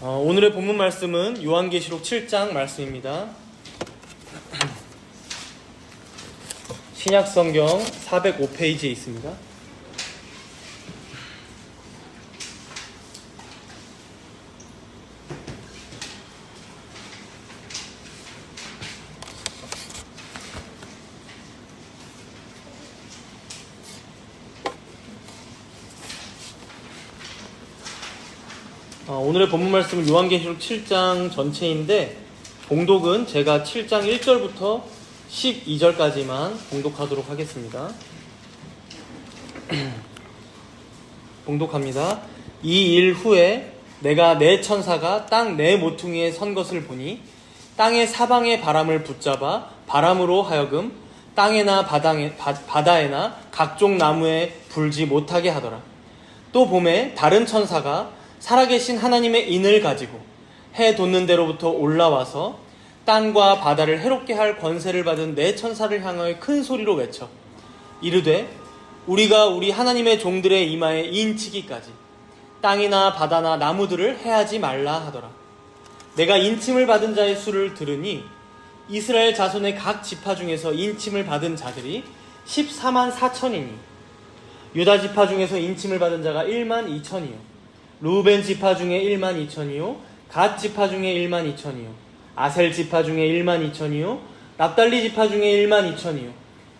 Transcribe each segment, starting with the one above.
오늘의 본문 말씀은 요한계시록 7장 말씀입니다. 신약성경 405페이지에 있습니다. 오늘의 본문 말씀은 요한계시록 7장 전체인데 봉독은 제가 7장 1절부터 12절까지만 봉독하도록 하겠습니다. 봉독합니다. 이 일 후에 내가 네 천사가 땅 네 모퉁이에 선 것을 보니 땅의 사방의 바람을 붙잡아 바람으로 하여금 땅에나 바다에나 각종 나무에 불지 못하게 하더라. 또 봄에 다른 천사가 살아계신 하나님의 인을 가지고 해 돋는 데로부터 올라와서 땅과 바다를 해롭게 할 권세를 받은 네 천사를 향하여 큰 소리로 외쳐 이르되 우리가 우리 하나님의 종들의 이마에 인치기까지 땅이나 바다나 나무들을 해하지 말라 하더라. 내가 인침을 받은 자의 수를 들으니 이스라엘 자손의 각 지파 중에서 인침을 받은 자들이 14만 4천이니 유다 지파 중에서 인침을 받은 자가 1만 2천이요 루벤 지파 중에 1만 2천이요 갓 지파 중에 1만 2천이요 아셀 지파 중에 1만 2천이요 납달리 지파 중에 1만 2천이요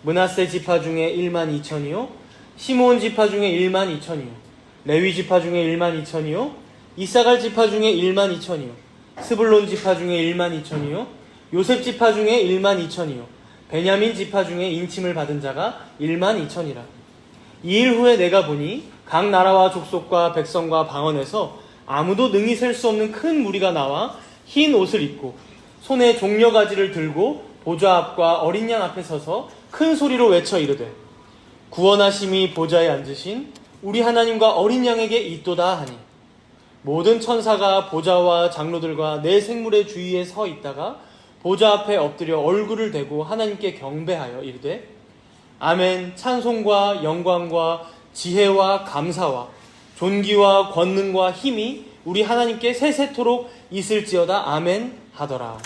므낫세 지파 중에 1만 2천이요 시므온 지파 중에 1만 2천이요 레위 지파 중에 1만 2천이요 이사갈 지파 중에 1만 2천이요 스불론 지파 중에 1만 2천이요 요셉 지파 중에 1만 2천이요 베냐민 지파 중에 인침을 받은 자가 1만 2천이라. 이 일 후에 내가 보니 각 나라와 족속과 백성과 방언에서 아무도 능히 셀 수 없는 큰 무리가 나와 흰 옷을 입고 손에 종려가지를 들고 보좌 앞과 어린 양 앞에 서서 큰 소리로 외쳐 이르되 구원하심이 보좌에 앉으신 우리 하나님과 어린 양에게 있도다 하니 모든 천사가 보좌와 장로들과 네 생물의 주위에 서 있다가 보좌 앞에 엎드려 얼굴을 대고 하나님께 경배하여 이르되 아멘. 찬송과 영광과 지혜와 감사와 존귀와 권능과 힘이 우리 하나님께 세세토록 있을지어다. 아멘 하더라.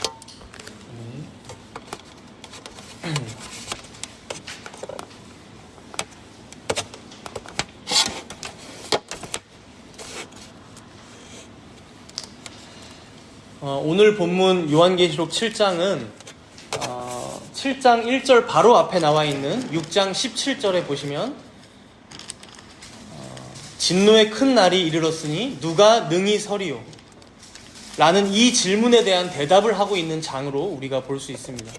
오늘 본문 요한계시록 7장은 7장 1절 바로 앞에 나와 있는 6장 17절에 보시면 진노의 큰 날이 이르렀으니 누가 능히 서리요? 라는 이 질문에 대한 대답을 하고 있는 장으로 우리가 볼 수 있습니다.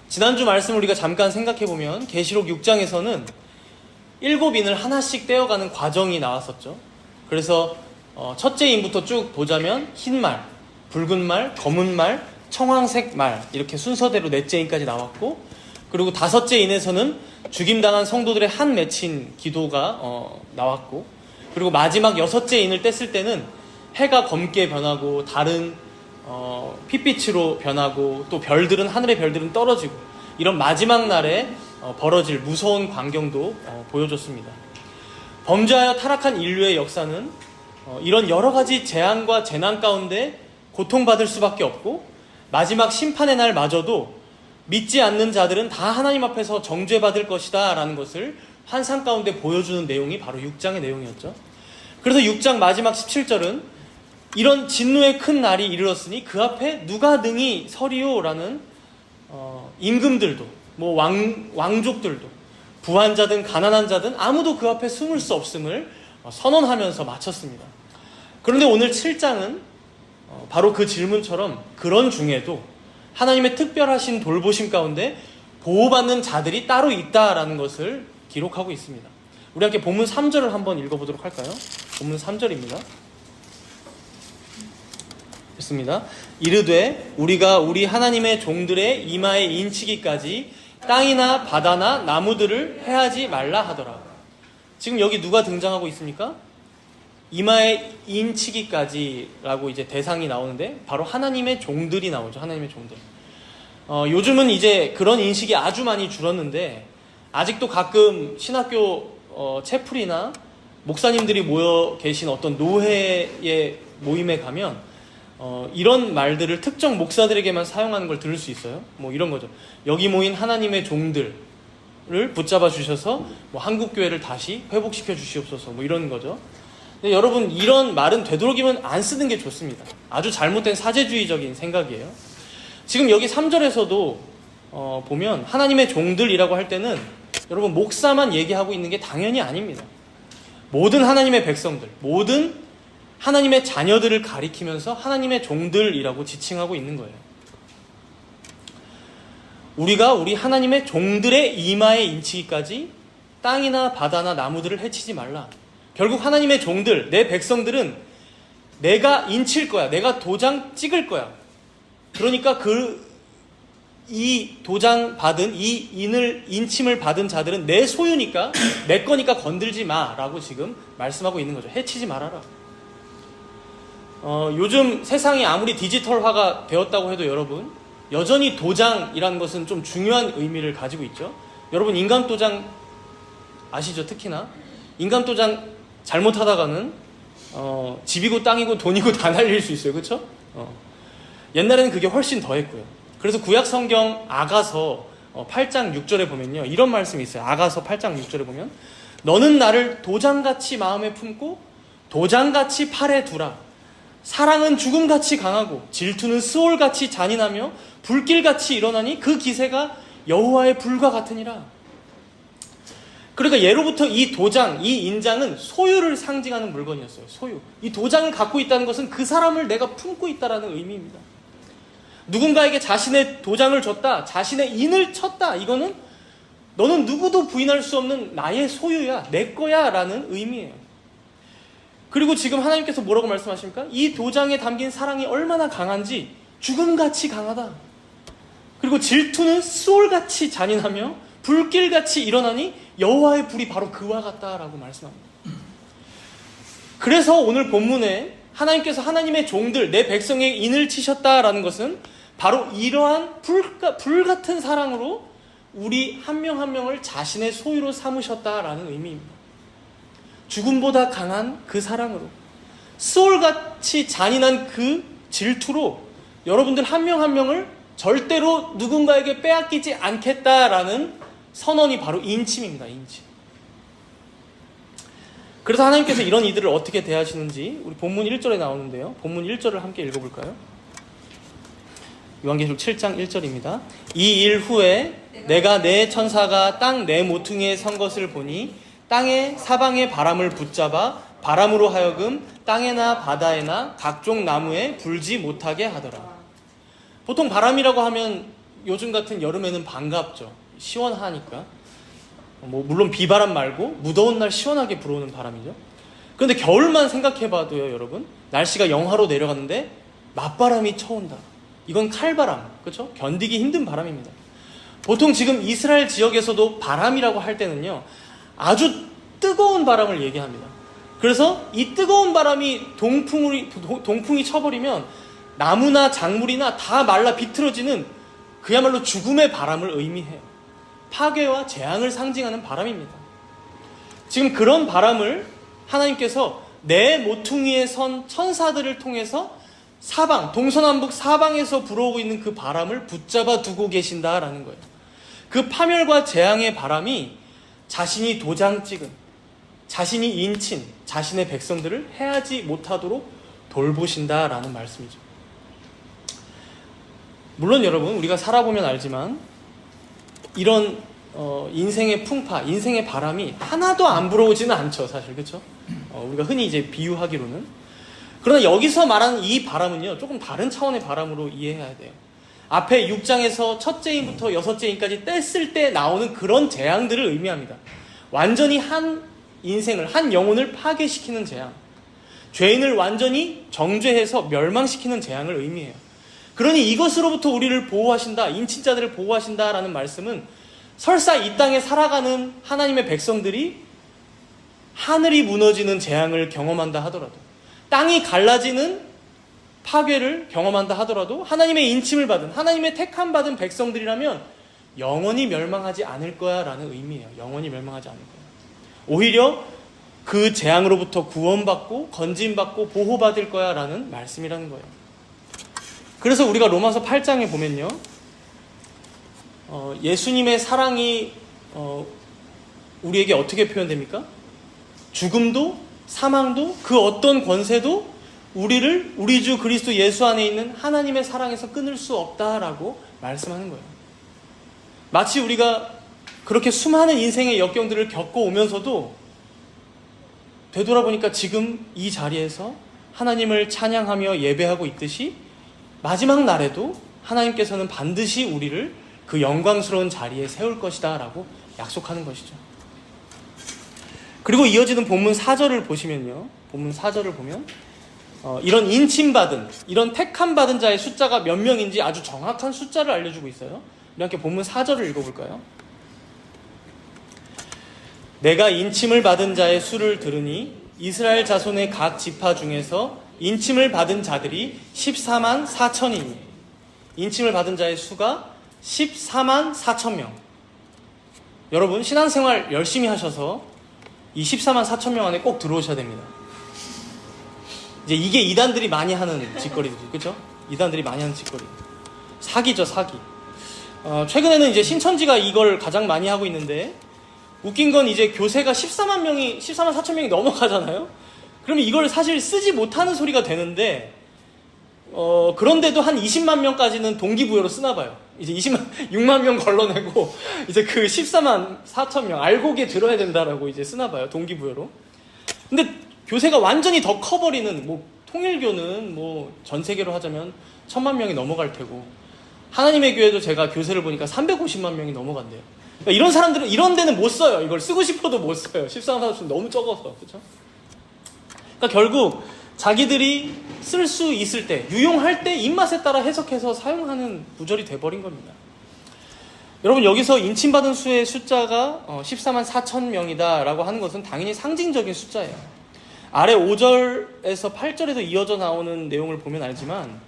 지난주 말씀을 우리가 잠깐 생각해보면 계시록 6장에서는 7인을 하나씩 떼어가는 과정이 나왔었죠. 그래서 첫째 인부터 쭉 보자면 흰 말, 붉은 말, 검은 말, 청황색 말 이렇게 순서대로 넷째 인까지 나왔고 그리고 다섯째 인에서는 죽임당한 성도들의 한 맺힌 기도가 나왔고 그리고 마지막 여섯째 인을 뗐을 때는 해가 검게 변하고 달은 핏빛으로 변하고 또 별들은 하늘의 별들은 떨어지고 이런 마지막 날에 벌어질 무서운 광경도 보여줬습니다. 범죄하여 타락한 인류의 역사는 이런 여러 가지 재앙과 재난 가운데 고통받을 수밖에 없고 마지막 심판의 날마저도 믿지 않는 자들은 다 하나님 앞에서 정죄받을 것이다 라는 것을 환상 가운데 보여주는 내용이 바로 6장의 내용이었죠. 그래서 6장 마지막 17절은 이런 진노의 큰 날이 이르렀으니 그 앞에 누가 능히 서리요? 라는 임금들도 왕족들도 부한 자든 가난한 자든 아무도 그 앞에 숨을 수 없음을 선언하면서 마쳤습니다. 그런데 오늘 7장은 바로 그 질문처럼 그런 중에도 하나님의 특별하신 돌보심 가운데 보호받는 자들이 따로 있다라는 것을 기록하고 있습니다. 우리 함께 본문 3절을 한번 읽어보도록 할까요? 본문 3절입니다. 읽습니다. 이르되 우리가 우리 하나님의 종들의 이마에 인치기까지 땅이나 바다나 나무들을 해하지 말라 하더라. 지금 여기 누가 등장하고 있습니까? 이마에 인치기까지라고 이제 대상이 나오는데 바로 하나님의 종들이 나오죠. 하나님의 종들. 요즘은 이제 그런 인식이 아주 많이 줄었는데 아직도 가끔 신학교 채플이나 목사님들이 모여 계신 어떤 노회의 모임에 가면 이런 말들을 특정 목사들에게만 사용하는 걸 들을 수 있어요. 뭐 이런 거죠. 여기 모인 하나님의 종들을 붙잡아 주셔서 뭐 한국교회를 다시 회복시켜 주시옵소서, 뭐 이런 거죠. 근데 여러분, 이런 말은 되도록이면 안 쓰는 게 좋습니다. 아주 잘못된 사제주의적인 생각이에요. 지금 여기 3절에서도 보면 하나님의 종들이라고 할 때는 여러분, 목사만 얘기하고 있는 게 당연히 아닙니다. 모든 하나님의 백성들, 모든 하나님의 자녀들을 가리키면서 하나님의 종들이라고 지칭하고 있는 거예요. 우리가 우리 하나님의 종들의 이마에 인치기까지 땅이나 바다나 나무들을 해치지 말라. 결국 하나님의 종들, 내 백성들은 내가 인칠 거야. 내가 도장 찍을 거야. 그러니까 이 도장 받은, 이 인침을 받은 자들은 내 소유니까, 내 거니까 건들지 마라고 지금 말씀하고 있는 거죠. 해치지 말아라. 요즘 세상이 아무리 디지털화가 되었다고 해도 여러분, 여전히 도장이라는 것은 좀 중요한 의미를 가지고 있죠. 여러분, 인감도장 아시죠? 특히나 인감도장 잘못하다가는 집이고 땅이고 돈이고 다 날릴 수 있어요. 그렇죠? 옛날에는 그게 훨씬 더 했고요. 그래서 구약성경 아가서 8장 6절에 보면요, 이런 말씀이 있어요. 아가서 8장 6절에 보면, 너는 나를 도장같이 마음에 품고 도장같이 팔에 두라. 사랑은 죽음같이 강하고 질투는 스올같이 잔인하며 불길같이 일어나니 그 기세가 여호와의 불과 같으니라. 그러니까 예로부터 이 도장, 이 인장은 소유를 상징하는 물건이었어요. 소유. 이 도장을 갖고 있다는 것은 그 사람을 내가 품고 있다는 의미입니다. 누군가에게 자신의 도장을 줬다, 자신의 인을 쳤다, 이거는 너는 누구도 부인할 수 없는 나의 소유야, 내 거야 라는 의미예요. 그리고 지금 하나님께서 뭐라고 말씀하십니까? 이 도장에 담긴 사랑이 얼마나 강한지 죽음같이 강하다. 그리고 질투는 수올같이 잔인하며 불길같이 일어나니 여호와의 불이 바로 그와 같다라고 말씀합니다. 그래서 오늘 본문에 하나님께서 하나님의 종들, 내 백성의 인을 치셨다라는 것은 바로 이러한 불같은 사랑으로 우리 한 명 한 명을 자신의 소유로 삼으셨다라는 의미입니다. 죽음보다 강한 그 사랑으로, 스올같이 잔인한 그 질투로 여러분들 한 명 한 명을 절대로 누군가에게 빼앗기지 않겠다라는 선언이 바로 인침입니다. 인침. 그래서 하나님께서 이런 이들을 어떻게 대하시는지 우리 본문 1절에 나오는데요. 본문 1절을 함께 읽어볼까요? 요한계시록 7장 1절입니다. 이 일 후에 내가 내 천사가 땅 내 모퉁이에 선 것을 보니 땅의 사방의 바람을 붙잡아 바람으로 하여금 땅에나 바다에나 각종 나무에 불지 못하게 하더라. 보통 바람이라고 하면 요즘 같은 여름에는 반갑죠. 시원하니까. 물론 비바람 말고 무더운 날 시원하게 불어오는 바람이죠. 그런데 겨울만 생각해봐도요, 여러분, 날씨가 영하로 내려갔는데 맞바람이 쳐온다. 이건 칼바람, 그렇죠? 견디기 힘든 바람입니다. 보통 지금 이스라엘 지역에서도 바람이라고 할 때는요, 아주 뜨거운 바람을 얘기합니다. 그래서 이 뜨거운 바람이 동풍이 쳐버리면 나무나 작물이나 다 말라 비틀어지는 그야말로 죽음의 바람을 의미해요. 파괴와 재앙을 상징하는 바람입니다. 지금 그런 바람을 하나님께서 내 모퉁이에 선 천사들을 통해서 사방, 동서남북 사방에서 불어오고 있는 그 바람을 붙잡아 두고 계신다라는 거예요. 그 파멸과 재앙의 바람이 자신이 도장 찍은, 자신이 인친 자신의 백성들을 해하지 못하도록 돌보신다라는 말씀이죠. 물론 여러분, 우리가 살아보면 알지만 이런 인생의 풍파, 인생의 바람이 하나도 안 불어오지는 않죠, 사실. 그렇죠? 우리가 흔히 이제 비유하기로는. 그러나 여기서 말하는 이 바람은요, 조금 다른 차원의 바람으로 이해해야 돼요. 앞에 6장에서 첫째 인부터 여섯째 인까지 뗐을 때 나오는 그런 재앙들을 의미합니다. 완전히 한 인생을, 한 영혼을 파괴시키는 재앙, 죄인을 완전히 정죄해서 멸망시키는 재앙을 의미해요. 그러니 이것으로부터 우리를 보호하신다, 인친자들을 보호하신다라는 말씀은 설사 이 땅에 살아가는 하나님의 백성들이 하늘이 무너지는 재앙을 경험한다 하더라도, 땅이 갈라지는 파괴를 경험한다 하더라도 하나님의 인침을 받은, 하나님의 택함 받은 백성들이라면 영원히 멸망하지 않을 거야 라는 의미예요. 영원히 멸망하지 않을 거야. 오히려 그 재앙으로부터 구원받고 건진받고 보호받을 거야 라는 말씀이라는 거예요. 그래서 우리가 로마서 8장에 보면요, 예수님의 사랑이 우리에게 어떻게 표현됩니까? 죽음도 사망도 그 어떤 권세도 우리를 우리 주 그리스도 예수 안에 있는 하나님의 사랑에서 끊을 수 없다라고 말씀하는 거예요. 마치 우리가 그렇게 수많은 인생의 역경들을 겪어오면서도 되돌아보니까 지금 이 자리에서 하나님을 찬양하며 예배하고 있듯이 마지막 날에도 하나님께서는 반드시 우리를 그 영광스러운 자리에 세울 것이다 라고 약속하는 것이죠. 그리고 이어지는 본문 4절을 보시면요, 본문 4절을 보면 이런 인침받은, 이런 택함받은 자의 숫자가 몇 명인지 아주 정확한 숫자를 알려주고 있어요. 우리 함께 본문 4절을 읽어볼까요? 내가 인침을 받은 자의 수를 들으니 이스라엘 자손의 각 지파 중에서 인침을 받은 자들이 14만 4천이니, 인침을 받은 자의 수가 14만 4천 명. 여러분, 신앙생활 열심히 하셔서 이 14만 4천 명 안에 꼭 들어오셔야 됩니다. 이제 이게 이단들이 많이 하는 짓거리죠. 그렇죠? 이단들이 많이 하는 짓거리. 사기죠, 사기. 최근에는 이제 신천지가 이걸 가장 많이 하고 있는데, 웃긴 건 이제 교세가 14만 4천 명이 넘어가잖아요? 그러면 이걸 사실 쓰지 못하는 소리가 되는데, 그런데도 한 20만 명까지는 동기부여로 쓰나 봐요. 이제 6만 명 걸러내고, 이제 그 14만 4천 명, 알곡에 들어야 된다라고 이제 쓰나 봐요. 동기부여로. 근데 교세가 완전히 더 커버리는, 통일교는 전 세계로 하자면 1,000만 명이 넘어갈 테고, 하나님의 교회도 제가 교세를 보니까 350만 명이 넘어간대요. 그러니까 이런 사람들은 이런 데는 못 써요. 이걸 쓰고 싶어도 못 써요. 14만 4천 너무 적어서. 그렇죠? 그러니까 결국 자기들이 쓸 수 있을 때, 유용할 때 입맛에 따라 해석해서 사용하는 구절이 돼버린 겁니다. 여러분, 여기서 인침받은 수의 숫자가 14만 4천 명이다 라고 하는 것은 당연히 상징적인 숫자예요. 아래 5절에서 8절에도 이어져 나오는 내용을 보면 알지만,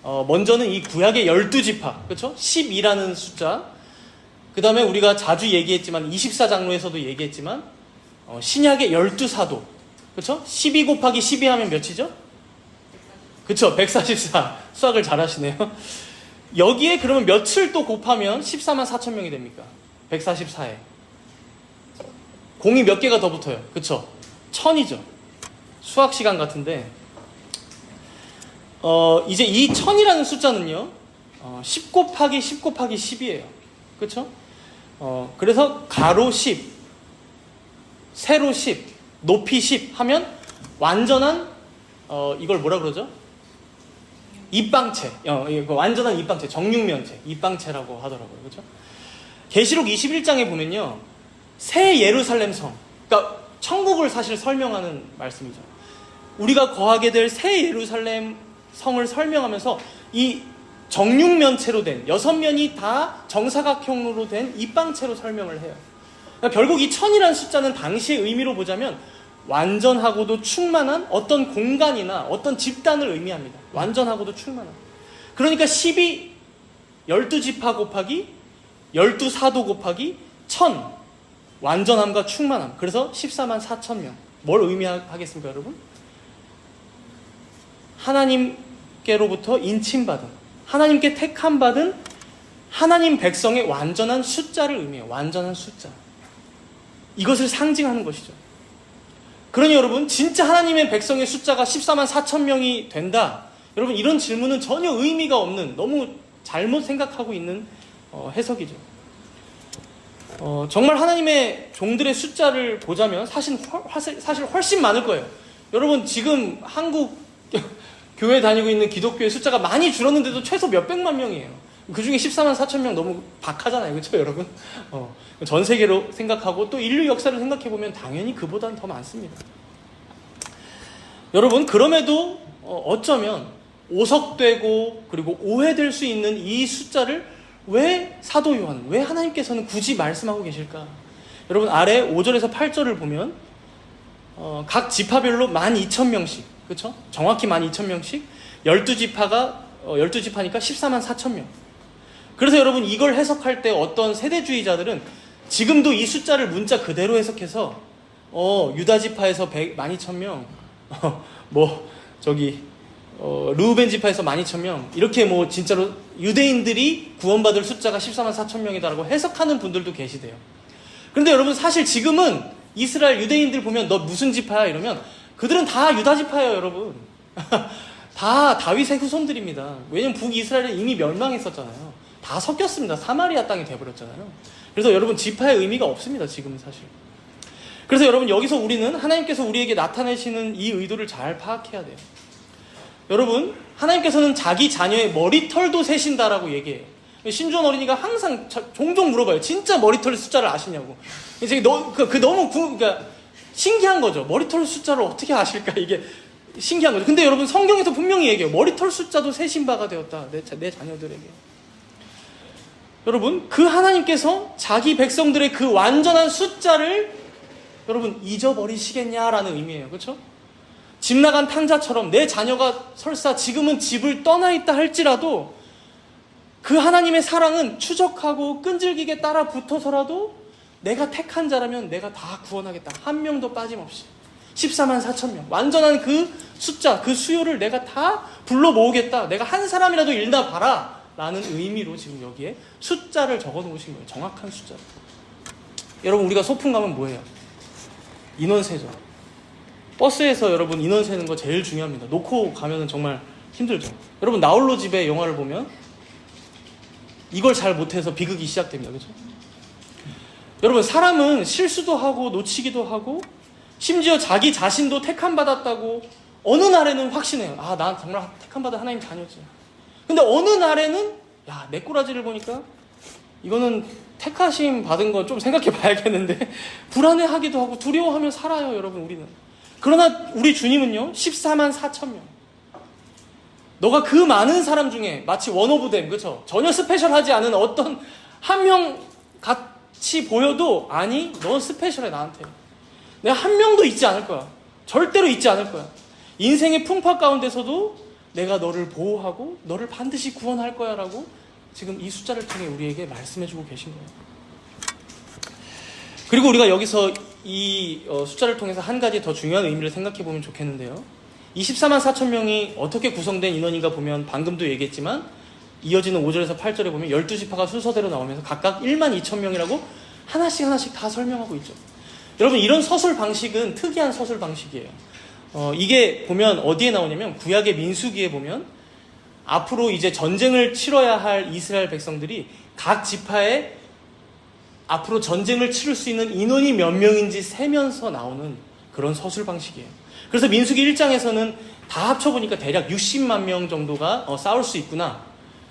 먼저는 이 구약의 12지파, 그렇죠? 12라는 숫자, 그 다음에 우리가 자주 얘기했지만 24장로에서도 얘기했지만 신약의 12사도, 그렇죠? 12 곱하기 12 하면 몇이죠? 그렇죠? 144. 수학을 잘하시네요. 여기에 그러면 몇을 또 곱하면 14만 4천 명이 됩니까? 144에 공이 몇 개가 더 붙어요? 그렇죠? 1000이죠. 수학 시간 같은데, 이제 이 1000이라는 숫자는요, 10 곱하기 10 곱하기 10이에요. 그렇죠? 그래서 가로 10, 세로 10, 높이 10 하면 완전한, 이걸 뭐라 그러죠? 입방체. 완전한 입방체, 정육면체, 입방체라고 하더라고요. 그렇죠? 계시록 21장에 보면요, 새 예루살렘 성, 그러니까 천국을 사실 설명하는 말씀이죠. 우리가 거하게 될 새 예루살렘 성을 설명하면서 이 정육면체로 된, 6면이 다 정사각형으로 된 입방체로 설명을 해요. 그러니까 결국 이 1000이라는 숫자는 당시의 의미로 보자면 완전하고도 충만한 어떤 공간이나 어떤 집단을 의미합니다. 완전하고도 충만한. 그러니까 12, 12지파 곱하기 12사도 곱하기 1000, 완전함과 충만함. 그래서 14만 4천 명. 뭘 의미하겠습니까, 여러분? 하나님께로부터 인침받은, 하나님께 택함받은 하나님 백성의 완전한 숫자를 의미해요. 완전한 숫자. 이것을 상징하는 것이죠. 그러니 여러분, 진짜 하나님의 백성의 숫자가 14만 4천 명이 된다. 여러분, 이런 질문은 전혀 의미가 없는, 너무 잘못 생각하고 있는 해석이죠. 정말 하나님의 종들의 숫자를 보자면 사실 훨씬 많을 거예요. 여러분, 지금 한국 교회 다니고 있는 기독교의 숫자가 많이 줄었는데도 최소 몇백만 명이에요. 그 중에 14만 4천 명 너무 박하잖아요. 그렇죠, 여러분? 전 세계로 생각하고 또 인류 역사를 생각해보면 당연히 그보다는 더 많습니다. 여러분, 그럼에도 어쩌면 오석되고 그리고 오해될 수 있는 이 숫자를 왜 사도 요한은, 왜 하나님께서는 굳이 말씀하고 계실까? 여러분, 아래 5절에서 8절을 보면 각 지파별로 12,000명씩, 그렇죠? 정확히 12,000명씩 12지파니까 14만 4천 명. 그래서 여러분, 이걸 해석할 때 어떤 세대주의자들은 지금도 이 숫자를 문자 그대로 해석해서 유다 지파에서 12,000명, 르우벤 지파에서 12,000명, 이렇게 진짜로 유대인들이 구원받을 숫자가 14만 4천 명이다라고 해석하는 분들도 계시대요. 그런데 여러분, 사실 지금은 이스라엘 유대인들 보면 너 무슨 지파야? 이러면 그들은 다 유다 지파예요, 여러분. 다 다윗의 후손들입니다. 왜냐면 북이스라엘은 이미 멸망했었잖아요. 다 섞였습니다. 사마리아 땅이 돼버렸잖아요. 그래서 여러분, 지파의 의미가 없습니다, 지금은 사실. 그래서 여러분, 여기서 우리는 하나님께서 우리에게 나타내시는 이 의도를 잘 파악해야 돼요. 여러분, 하나님께서는 자기 자녀의 머리털도 세신다라고 얘기해요. 신주원 어린이가 항상 종종 물어봐요. 진짜 머리털 숫자를 아시냐고. 이제 너무 그러니까 신기한 거죠. 머리털 숫자를 어떻게 아실까? 이게 신기한 거죠. 근데 여러분, 성경에서 분명히 얘기해요. 머리털 숫자도 세신 바가 되었다. 내 자녀들에게. 여러분, 그 하나님께서 자기 백성들의 그 완전한 숫자를 여러분 잊어버리시겠냐라는 의미예요. 그렇죠? 집 나간 탕자처럼 내 자녀가 설사 지금은 집을 떠나 있다 할지라도 그 하나님의 사랑은 추적하고 끈질기게 따라 붙어서라도 내가 택한 자라면 내가 다 구원하겠다. 한 명도 빠짐없이. 14만 4천 명. 완전한 그 숫자, 그 수요를 내가 다 불러 모으겠다. 내가 한 사람이라도 일나 봐라. 라는 의미로 지금 여기에 숫자를 적어 놓으신 거예요. 정확한 숫자. 여러분, 우리가 소풍 가면 뭐예요? 인원 세죠. 버스에서 여러분 인원 세는 거 제일 중요합니다. 놓고 가면 정말 힘들죠. 여러분, 나홀로 집에 영화를 보면 이걸 잘 못해서 비극이 시작됩니다. 그렇죠? 여러분, 사람은 실수도 하고 놓치기도 하고 심지어 자기 자신도 택함받았다고 어느 날에는 확신해요. 아, 난 정말 택함받은 하나님 자녀지. 근데 어느 날에는 내 꼬라지를 보니까 이거는 택하심 받은 거 좀 생각해 봐야겠는데 불안해하기도 하고 두려워하며 살아요. 여러분, 우리는. 그러나 우리 주님은요, 14만 4천 명. 너가 그 많은 사람 중에 마치 원 오브 댐, 그렇죠? 전혀 스페셜하지 않은 어떤 한 명 같이 보여도 아니, 너 스페셜해, 나한테. 내가 한 명도 잊지 않을 거야. 절대로 잊지 않을 거야. 인생의 풍파 가운데서도 내가 너를 보호하고 너를 반드시 구원할 거야 라고 지금 이 숫자를 통해 우리에게 말씀해주고 계신 거예요. 그리고 우리가 여기서 이 숫자를 통해서 한 가지 더 중요한 의미를 생각해 보면 좋겠는데요. 24만 4천 명이 어떻게 구성된 인원인가 보면 방금도 얘기했지만 이어지는 5절에서 8절에 보면 12지파가 순서대로 나오면서 각각 1만 2천 명이라고 하나씩 다 설명하고 있죠. 여러분, 이런 서술 방식은 특이한 서술 방식이에요. 이게 보면 어디에 나오냐면 구약의 민수기에 보면 앞으로 이제 전쟁을 치러야 할 이스라엘 백성들이 각 지파에 앞으로 전쟁을 치를 수 있는 인원이 몇 명인지 세면서 나오는 그런 서술 방식이에요. 그래서 민수기 1장에서는 다 합쳐보니까 대략 60만 명 정도가 싸울 수 있구나.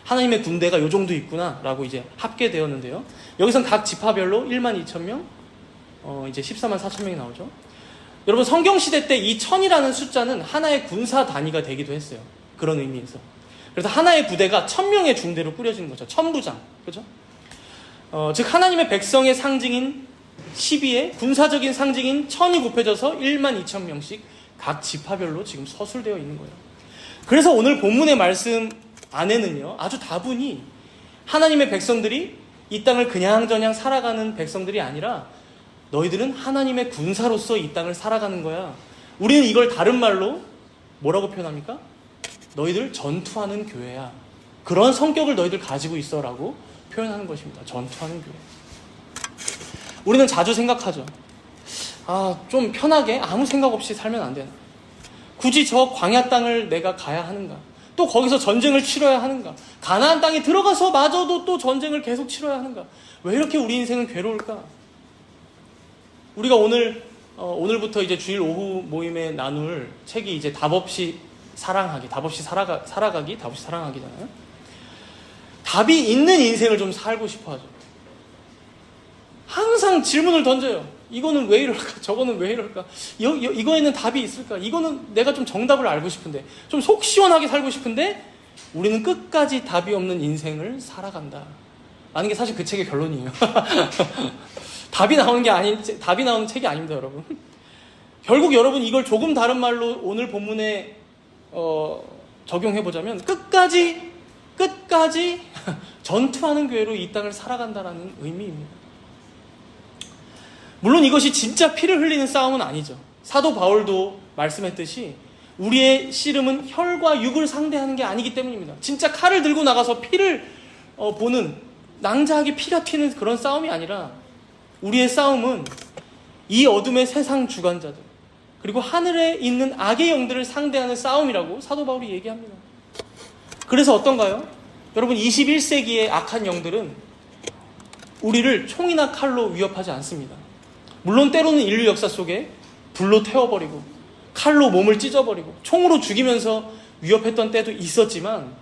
하나님의 군대가 요 정도 있구나 라고 이제 합계되었는데요. 여기선 각 지파별로 1만 2천 명, 이제 14만 4천 명이 나오죠. 여러분, 성경시대 때 이 1000이라는 숫자는 하나의 군사 단위가 되기도 했어요. 그런 의미에서. 그래서 하나의 부대가 1000명의 중대로 꾸려지는 거죠. 천부장. 그죠? 즉, 하나님의 백성의 상징인 12에 군사적인 상징인 1000이 곱해져서 1만 2천 명씩 각 지파별로 지금 서술되어 있는 거예요. 그래서 오늘 본문의 말씀 안에는요, 아주 다분히 하나님의 백성들이 이 땅을 그냥저냥 살아가는 백성들이 아니라 너희들은 하나님의 군사로서 이 땅을 살아가는 거야. 우리는 이걸 다른 말로 뭐라고 표현합니까? 너희들 전투하는 교회야. 그런 성격을 너희들 가지고 있어라고 표현하는 것입니다. 전투하는 교회. 우리는 자주 생각하죠. 좀 편하게 아무 생각 없이 살면 안 되나? 굳이 저 광야 땅을 내가 가야 하는가? 또 거기서 전쟁을 치러야 하는가? 가나안 땅에 들어가서 마저도 또 전쟁을 계속 치러야 하는가? 왜 이렇게 우리 인생은 괴로울까? 우리가 오늘부터 이제 주일 오후 모임에 나눌 책이 이제 답 없이 사랑하기, 답 없이 사랑하기잖아요. 답이 있는 인생을 좀 살고 싶어 하죠. 항상 질문을 던져요. 이거는 왜 이럴까? 저거는 왜 이럴까? 이거에는 답이 있을까? 이거는 내가 좀 정답을 알고 싶은데, 좀 속 시원하게 살고 싶은데, 우리는 끝까지 답이 없는 인생을 살아간다. 라는 게 사실 그 책의 결론이에요. 답이 나오는 책이 아닙니다, 여러분. 결국 여러분, 이걸 조금 다른 말로 오늘 본문에 적용해보자면 끝까지 전투하는 교회로 이 땅을 살아간다라는 의미입니다. 물론 이것이 진짜 피를 흘리는 싸움은 아니죠. 사도 바울도 말씀했듯이 우리의 씨름은 혈과 육을 상대하는 게 아니기 때문입니다. 진짜 칼을 들고 나가서 피를 보는, 낭자하게 피가 튀는 그런 싸움이 아니라 우리의 싸움은 이 어둠의 세상 주관자들, 그리고 하늘에 있는 악의 영들을 상대하는 싸움이라고 사도 바울이 얘기합니다. 그래서 어떤가요? 여러분, 21세기의 악한 영들은 우리를 총이나 칼로 위협하지 않습니다. 물론 때로는 인류 역사 속에 불로 태워버리고 칼로 몸을 찢어버리고 총으로 죽이면서 위협했던 때도 있었지만,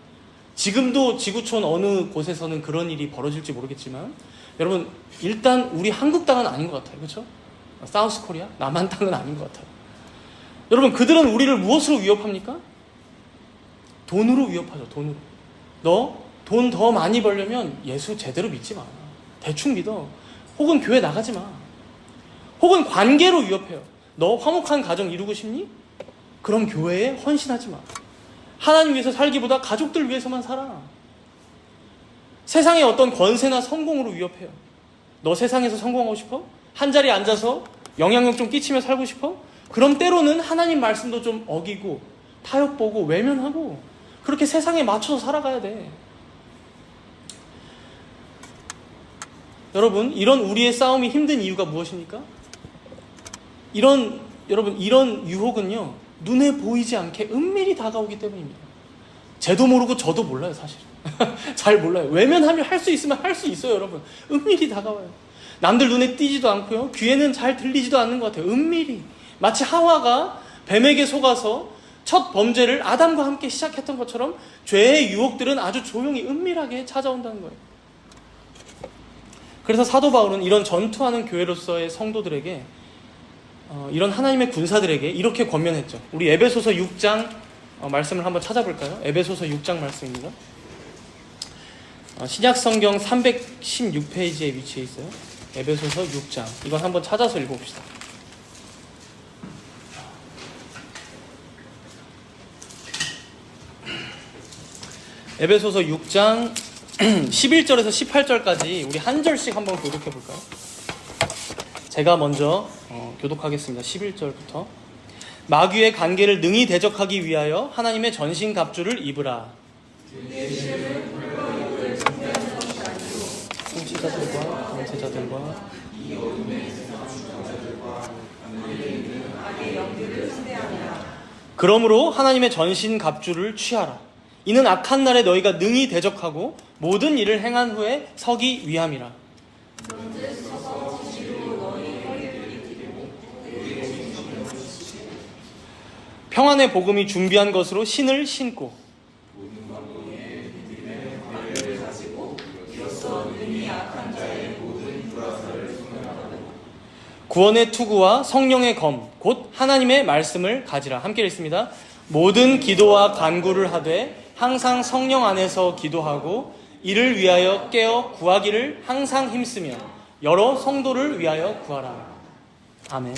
지금도 지구촌 어느 곳에서는 그런 일이 벌어질지 모르겠지만, 여러분, 일단 우리 한국 땅은 아닌 것 같아요. 그렇죠? 사우스 코리아? 남한 땅은 아닌 것 같아요. 여러분, 그들은 우리를 무엇으로 위협합니까? 돈으로 위협하죠. 돈으로. 너 돈 더 많이 벌려면 예수 제대로 믿지 마. 대충 믿어. 혹은 교회 나가지 마. 혹은 관계로 위협해요. 너 화목한 가정 이루고 싶니? 그럼 교회에 헌신하지 마. 하나님 위해서 살기보다 가족들 위해서만 살아. 세상의 어떤 권세나 성공으로 위협해요. 너 세상에서 성공하고 싶어? 한자리에 앉아서 영향력 좀 끼치며 살고 싶어? 그럼 때로는 하나님 말씀도 좀 어기고 타협보고 외면하고 그렇게 세상에 맞춰서 살아가야 돼. 여러분, 이런 우리의 싸움이 힘든 이유가 무엇입니까? 여러분, 이런 유혹은요, 눈에 보이지 않게 은밀히 다가오기 때문입니다. 쟤도 모르고 저도 몰라요, 사실. 잘 몰라요. 외면하면 할 수 있으면 할 수 있어요, 여러분. 은밀히 다가와요. 남들 눈에 띄지도 않고요, 귀에는 잘 들리지도 않는 것 같아요. 은밀히. 마치 하와가 뱀에게 속아서 첫 범죄를 아담과 함께 시작했던 것처럼 죄의 유혹들은 아주 조용히 은밀하게 찾아온다는 거예요. 그래서 사도 바울은 이런 전투하는 교회로서의 성도들에게, 이런 하나님의 군사들에게 이렇게 권면했죠. 우리 에베소서 6장 말씀을 한번 찾아볼까요? 에베소서 6장 말씀입니다. 신약 성경 316페이지에 위치해 있어요. 에베소서 6장. 이건 한번 찾아서 읽어봅시다. 에베소서 6장 11절에서 18절까지 우리 한 절씩 한번 교독해 볼까요? 제가 먼저 교독하겠습니다. 11절부터. 마귀의 관계를 능히 대적하기 위하여 하나님의 전신갑주를 입으라. 통치자들과 권세자들과 그러므로 하나님의 전신갑주를 취하라. 이는 악한 날에 너희가 능히 대적하고 모든 일을 행한 후에 서기 위함이라. 평안의 복음이 준비한 것으로 신을 신고 구원의 투구와 성령의 검 곧 하나님의 말씀을 가지라. 함께 읽습니다. 모든 기도와 간구를 하되 항상 성령 안에서 기도하고 이를 위하여 깨어 구하기를 항상 힘쓰며 여러 성도를 위하여 구하라. 아멘.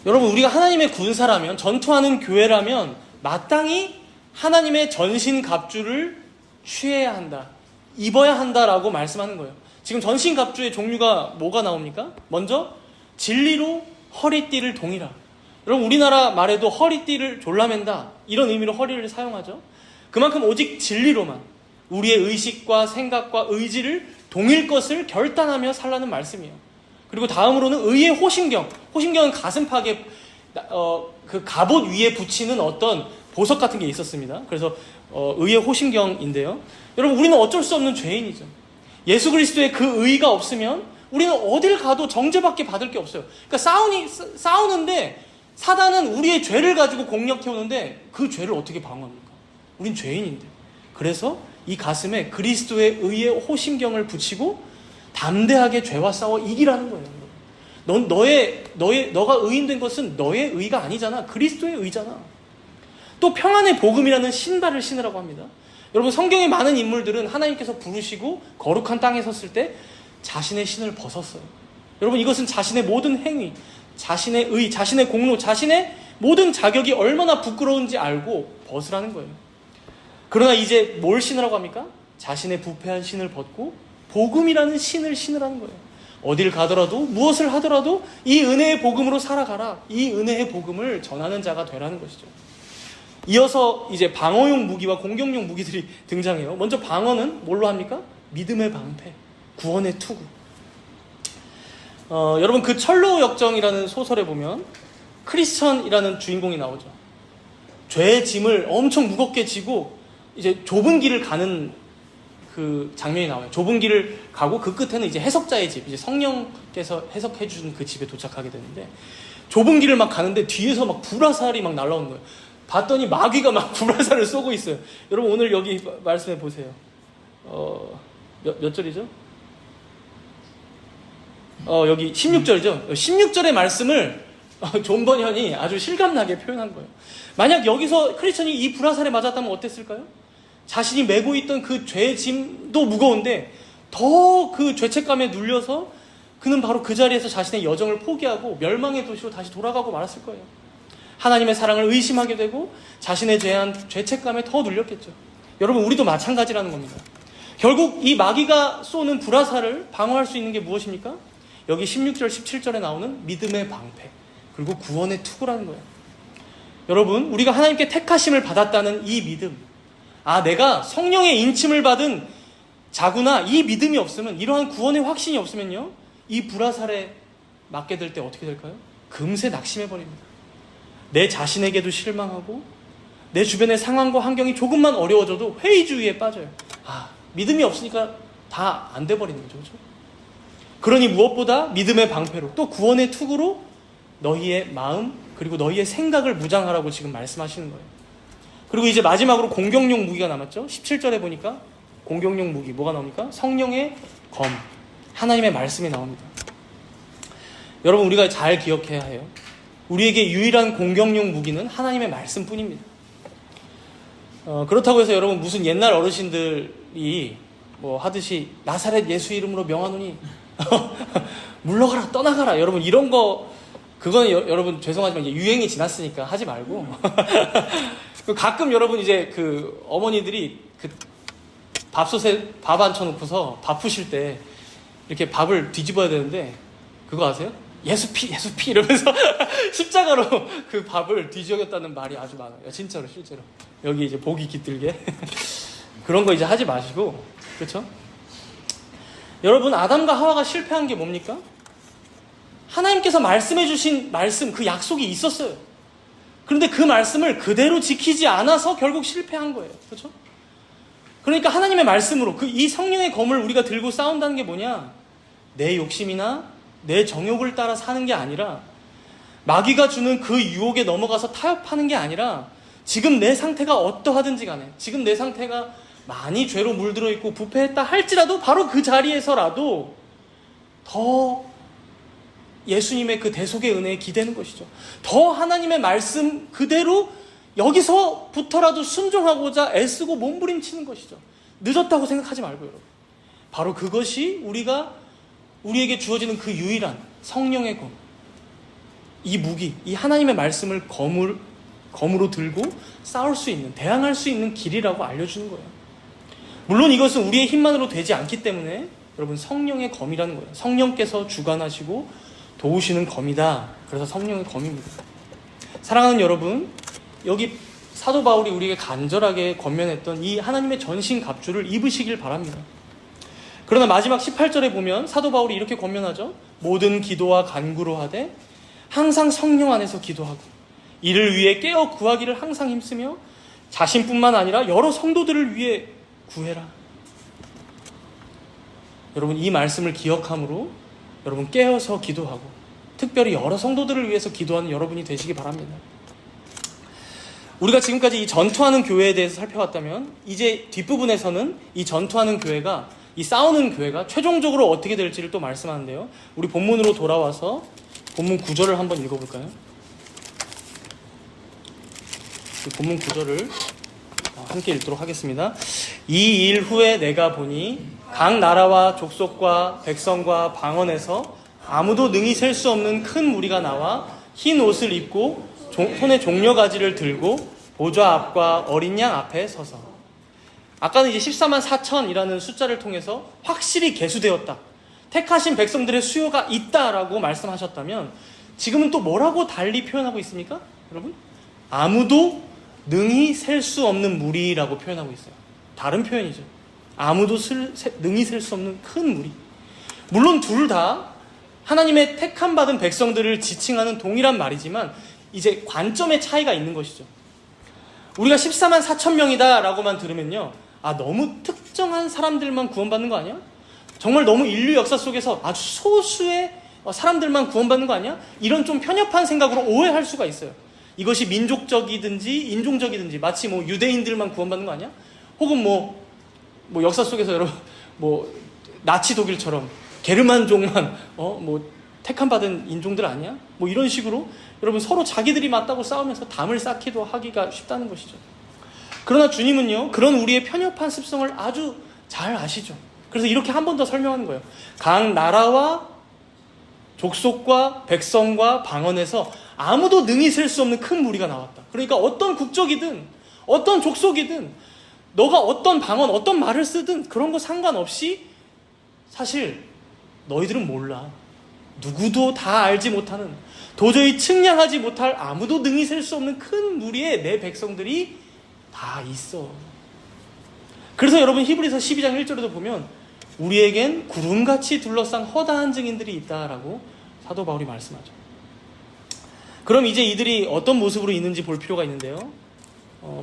여러분, 우리가 하나님의 군사라면, 전투하는 교회라면 마땅히 하나님의 전신갑주를 취해야 한다, 입어야 한다라고 말씀하는 거예요. 지금 전신갑주의 종류가 뭐가 나옵니까? 먼저 진리로 허리띠를 동이라. 여러분, 우리나라 말에도 허리띠를 졸라맨다, 이런 의미로 허리를 사용하죠. 그만큼 오직 진리로만 우리의 의식과 생각과 의지를 동일 것을 결단하며 살라는 말씀이에요. 그리고 다음으로는 의의 호심경. 호심경은 가슴팍에 그 갑옷 위에 붙이는 어떤 보석 같은 게 있었습니다. 그래서 의의 호심경인데요. 여러분, 우리는 어쩔 수 없는 죄인이죠. 예수 그리스도의 그 의가 없으면 우리는 어딜 가도 정죄밖에 받을 게 없어요. 그러니까 싸우는데 사단은 우리의 죄를 가지고 공략해오는데 그 죄를 어떻게 방어합니까? 우린 죄인인데. 그래서 이 가슴에 그리스도의 의의 호심경을 붙이고 담대하게 죄와 싸워 이기라는 거예요. 너가 의인된 것은 너의 의가 아니잖아. 그리스도의 의잖아. 또 평안의 복음이라는 신발을 신으라고 합니다. 여러분, 성경의 많은 인물들은 하나님께서 부르시고 거룩한 땅에 섰을 때 자신의 신을 벗었어요. 여러분, 이것은 자신의 모든 행위, 자신의 의, 자신의 공로, 자신의 모든 자격이 얼마나 부끄러운지 알고 벗으라는 거예요. 그러나 이제 뭘 신으라고 합니까? 자신의 부패한 신을 벗고 복음이라는 신을 신으라는 거예요. 어딜 가더라도 무엇을 하더라도 이 은혜의 복음으로 살아가라. 이 은혜의 복음을 전하는 자가 되라는 것이죠. 이어서 이제 방어용 무기와 공격용 무기들이 등장해요. 먼저 방어는 뭘로 합니까? 믿음의 방패, 구원의 투구. 여러분 그 철로 역정이라는 소설에 보면 크리스천이라는 주인공이 나오죠. 죄의 짐을 엄청 무겁게 지고 이제 좁은 길을 가는 그 장면이 나와요. 좁은 길을 가고 그 끝에는 이제 해석자의 집, 이제 성령께서 해석해 준 그 집에 도착하게 되는데 좁은 길을 막 가는데 뒤에서 막 불화살이 막 날라오는 거예요. 봤더니 마귀가 막 불화살을 쏘고 있어요. 여러분 오늘 여기 말씀해 보세요. 몇 절이죠? 여기 16절이죠. 16절의 말씀을 존 번연이 아주 실감나게 표현한 거예요. 만약 여기서 크리스천이 이 불화살에 맞았다면 어땠을까요? 자신이 메고 있던 그 죄의 짐도 무거운데 더 그 죄책감에 눌려서 그는 바로 그 자리에서 자신의 여정을 포기하고 멸망의 도시로 다시 돌아가고 말았을 거예요. 하나님의 사랑을 의심하게 되고 자신에 대한 죄책감에 더 눌렸겠죠. 여러분 우리도 마찬가지라는 겁니다. 결국 이 마귀가 쏘는 불화살을 방어할 수 있는 게 무엇입니까? 여기 16절 17절에 나오는 믿음의 방패 그리고 구원의 투구라는 거예요. 여러분 우리가 하나님께 택하심을 받았다는 이 믿음, 내가 성령의 인침을 받은 자구나, 이 믿음이 없으면, 이러한 구원의 확신이 없으면요, 이 불화살에 맞게 될 때 어떻게 될까요? 금세 낙심해 버립니다. 내 자신에게도 실망하고 내 주변의 상황과 환경이 조금만 어려워져도 회의주의에 빠져요. 믿음이 없으니까 다 안 돼 버리는 거죠. 그렇죠? 그러니 무엇보다 믿음의 방패로 또 구원의 투구로 너희의 마음 그리고 너희의 생각을 무장하라고 지금 말씀하시는 거예요. 그리고 이제 마지막으로 공격용 무기가 남았죠. 17절에 보니까 공격용 무기 뭐가 나옵니까? 성령의 검, 하나님의 말씀이 나옵니다. 여러분 우리가 잘 기억해야 해요. 우리에게 유일한 공격용 무기는 하나님의 말씀뿐입니다. 그렇다고 해서 여러분 무슨 옛날 어르신들이 뭐 하듯이 나사렛 예수 이름으로 명하노니 물러가라 떠나가라 여러분 이런 거 그건 여러분 죄송하지만 이제 유행이 지났으니까 하지 말고 가끔 여러분 이제 그 어머니들이 그 밥솥에 밥 앉혀놓고서 밥 푸실 때 이렇게 밥을 뒤집어야 되는데 그거 아세요? 예수피 이러면서 십자가로 그 밥을 뒤적였다는 말이 아주 많아요. 진짜로 실제로 여기 이제 보기 깃들게 그런 거 이제 하지 마시고, 그렇죠? 여러분 아담과 하와가 실패한 게 뭡니까? 하나님께서 말씀해 주신 말씀, 그 약속이 있었어요. 그런데 그 말씀을 그대로 지키지 않아서 결국 실패한 거예요. 그렇죠? 그러니까 하나님의 말씀으로 이 성령의 검을 우리가 들고 싸운다는 게 뭐냐? 내 욕심이나 내 정욕을 따라 사는 게 아니라 마귀가 주는 그 유혹에 넘어가서 타협하는 게 아니라 지금 내 상태가 어떠하든지 간에 지금 내 상태가 많이 죄로 물들어 있고 부패했다 할지라도 바로 그 자리에서라도 더 예수님의 그 대속의 은혜에 기대는 것이죠. 더 하나님의 말씀 그대로 여기서부터라도 순종하고자 애쓰고 몸부림치는 것이죠. 늦었다고 생각하지 말고 여러분. 바로 그것이 우리에게 주어지는 그 유일한 성령의 검, 이 무기, 이 하나님의 말씀을 검으로 들고 싸울 수 있는, 대항할 수 있는 길이라고 알려주는 거예요. 물론 이것은 우리의 힘만으로 되지 않기 때문에 여러분 성령의 검이라는 거예요. 성령께서 주관하시고 도우시는 검이다. 그래서 성령의 검입니다. 사랑하는 여러분, 여기 사도 바울이 우리에게 간절하게 권면했던 이 하나님의 전신 갑주를 입으시길 바랍니다. 그러나 마지막 18절에 보면 사도 바울이 이렇게 권면하죠. 모든 기도와 간구로 하되 항상 성령 안에서 기도하고 이를 위해 깨어 구하기를 항상 힘쓰며 자신뿐만 아니라 여러 성도들을 위해 구해라. 여러분 이 말씀을 기억함으로 여러분 깨어서 기도하고 특별히 여러 성도들을 위해서 기도하는 여러분이 되시기 바랍니다. 우리가 지금까지 이 전투하는 교회에 대해서 살펴봤다면 이제 뒷부분에서는 이 전투하는 교회가, 이 싸우는 교회가 최종적으로 어떻게 될지를 또 말씀하는데요. 우리 본문으로 돌아와서 본문 9절을 한번 읽어볼까요? 본문 9절을 함께 읽도록 하겠습니다. 이 일 후에 내가 보니 각 나라와 족속과 백성과 방언에서 아무도 능히 셀 수 없는 큰 무리가 나와 흰 옷을 입고 손에 종려가지를 들고 보좌 앞과 어린 양 앞에 서서, 아까는 이제 14만 4천이라는 숫자를 통해서 확실히 계수되었다, 택하신 백성들의 수요가 있다라고 말씀하셨다면 지금은 또 뭐라고 달리 표현하고 있습니까? 여러분, 아무도 능히 셀 수 없는 무리라고 표현하고 있어요. 다른 표현이죠. 아무도 능히 셀 수 없는 큰 무리. 물론 둘 다 하나님의 택함 받은 백성들을 지칭하는 동일한 말이지만 이제 관점의 차이가 있는 것이죠. 우리가 14만 4천 명이다 라고만 들으면요, 너무 특정한 사람들만 구원받는 거 아니야? 정말 너무 인류 역사 속에서 아주 소수의 사람들만 구원받는 거 아니야? 이런 좀 편협한 생각으로 오해할 수가 있어요. 이것이 민족적이든지 인종적이든지 마치 뭐 유대인들만 구원받는 거 아니야? 혹은 뭐 역사 속에서 여러분 나치 독일처럼 게르만족만 택함 받은 인종들 아니야? 뭐 이런 식으로 여러분 서로 자기들이 맞다고 싸우면서 담을 쌓기도 하기가 쉽다는 것이죠. 그러나 주님은요, 그런 우리의 편협한 습성을 아주 잘 아시죠. 그래서 이렇게 한 번 더 설명하는 거예요. 각 나라와 족속과 백성과 방언에서 아무도 능히 셀 수 없는 큰 무리가 나왔다. 그러니까 어떤 국적이든 어떤 족속이든 너가 어떤 방언 어떤 말을 쓰든 그런 거 상관없이 사실 너희들은 몰라. 누구도 다 알지 못하는, 도저히 측량하지 못할, 아무도 능히 셀 수 없는 큰 무리의 내 백성들이 다 있어. 그래서 여러분 히브리서 12장 1절에도 보면 우리에겐 구름같이 둘러싼 허다한 증인들이 있다라고 사도 바울이 말씀하죠. 그럼 이제 이들이 어떤 모습으로 있는지 볼 필요가 있는데요.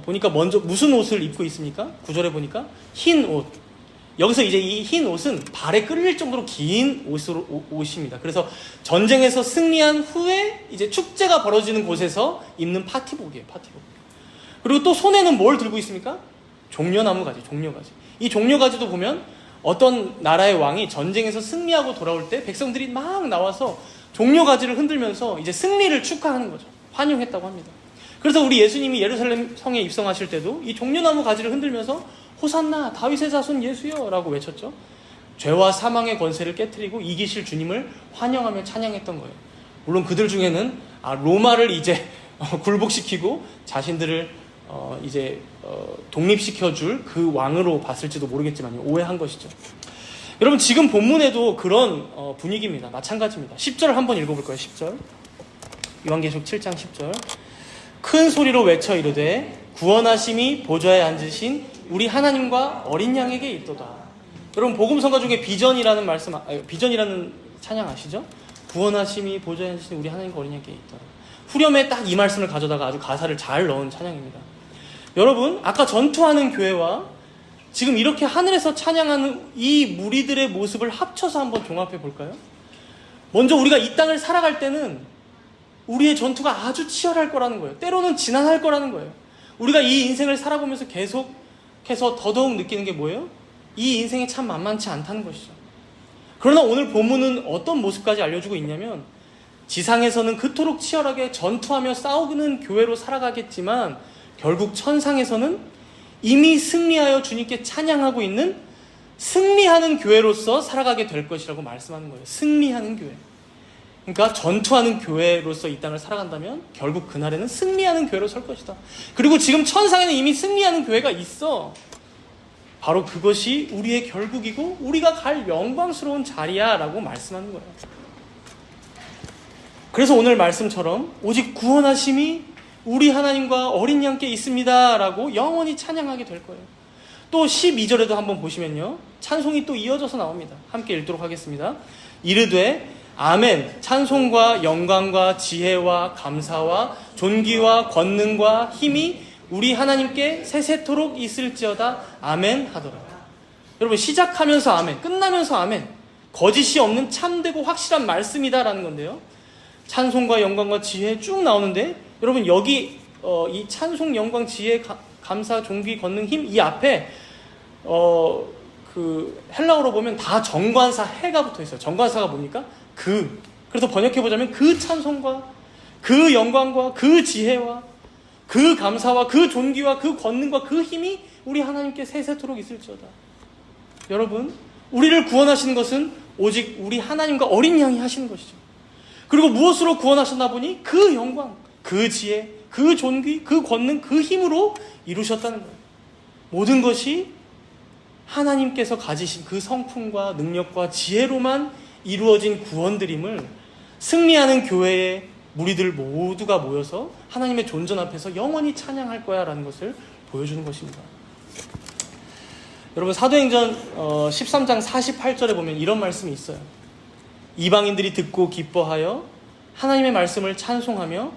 보니까 먼저 무슨 옷을 입고 있습니까? 9절에 보니까 흰 옷. 여기서 이제 이 흰 옷은 발에 끌릴 정도로 긴 옷입니다. 그래서 전쟁에서 승리한 후에 이제 축제가 벌어지는 곳에서 입는 파티복이에요. 파티복. 그리고 또 손에는 뭘 들고 있습니까? 종려나무 가지, 종려가지. 이 종려가지도 보면 어떤 나라의 왕이 전쟁에서 승리하고 돌아올 때 백성들이 막 나와서 종려가지를 흔들면서 이제 승리를 축하하는 거죠. 환영했다고 합니다. 그래서 우리 예수님이 예루살렘 성에 입성하실 때도 이 종려나무 가지를 흔들면서 호산나 다윗의 자손 예수여 라고 외쳤죠. 죄와 사망의 권세를 깨트리고 이기실 주님을 환영하며 찬양했던 거예요. 물론 그들 중에는 로마를 이제 굴복시키고 자신들을 이제 독립시켜줄 그 왕으로 봤을지도 모르겠지만 오해한 것이죠. 여러분, 지금 본문에도 그런 분위기입니다. 마찬가지입니다. 10절 한번 읽어볼까요? 10절 요한계시록 7장 10절 큰 소리로 외쳐 이르되 구원하심이 보좌에 앉으신 우리 하나님과 어린 양에게 있도다. 여러분, 복음성가 중에 비전이라는 비전이라는 찬양 아시죠? 구원하심이 보좌에 앉으신 우리 하나님과 어린 양에게 있도다. 후렴에 딱 이 말씀을 가져다가 아주 가사를 잘 넣은 찬양입니다. 여러분, 아까 전투하는 교회와 지금 이렇게 하늘에서 찬양하는 이 무리들의 모습을 합쳐서 한번 종합해 볼까요? 먼저 우리가 이 땅을 살아갈 때는 우리의 전투가 아주 치열할 거라는 거예요. 때로는 지난할 거라는 거예요. 우리가 이 인생을 살아보면서 계속해서 더더욱 느끼는 게 뭐예요? 이 인생이 참 만만치 않다는 것이죠. 그러나 오늘 본문은 어떤 모습까지 알려주고 있냐면 지상에서는 그토록 치열하게 전투하며 싸우는 교회로 살아가겠지만 결국 천상에서는 이미 승리하여 주님께 찬양하고 있는 승리하는 교회로서 살아가게 될 것이라고 말씀하는 거예요. 승리하는 교회. 그러니까 전투하는 교회로서 이 땅을 살아간다면 결국 그날에는 승리하는 교회로 설 것이다. 그리고 지금 천상에는 이미 승리하는 교회가 있어. 바로 그것이 우리의 결국이고 우리가 갈 영광스러운 자리야 라고 말씀하는 거예요. 그래서 오늘 말씀처럼 오직 구원하심이 우리 하나님과 어린 양께 있습니다 라고 영원히 찬양하게 될 거예요. 또 12절에도 한번 보시면요, 찬송이 또 이어져서 나옵니다. 함께 읽도록 하겠습니다. 이르되 아멘, 찬송과 영광과 지혜와 감사와 존귀와 권능과 힘이 우리 하나님께 세세토록 있을지어다. 아멘 하더라. 여러분, 시작하면서 아멘, 끝나면서 아멘. 거짓이 없는 참되고 확실한 말씀이다라는 건데요. 찬송과 영광과 지혜 쭉 나오는데 여러분, 여기 이 찬송, 영광, 지혜, 감사, 존귀, 권능, 힘 이 앞에 그 헬라어로 보면 다 정관사 해가 붙어 있어요. 정관사가 뭡니까? 그래서 번역해보자면 그 찬송과 그 영광과 그 지혜와 그 감사와 그 존귀와 그 권능과 그 힘이 우리 하나님께 세세토록 있을지어다. 여러분, 우리를 구원하시는 것은 오직 우리 하나님과 어린 양이 하시는 것이죠. 그리고 무엇으로 구원하셨나 보니 그 영광, 그 지혜, 그 존귀, 그 권능, 그 힘으로 이루셨다는 거예요. 모든 것이 하나님께서 가지신 그 성품과 능력과 지혜로만 이루어진 구원드림을 승리하는 교회의 무리들 모두가 모여서 하나님의 존전 앞에서 영원히 찬양할 거야 라는 것을 보여주는 것입니다. 여러분, 사도행전 13장 48절에 보면 이런 말씀이 있어요. 이방인들이 듣고 기뻐하여 하나님의 말씀을 찬송하며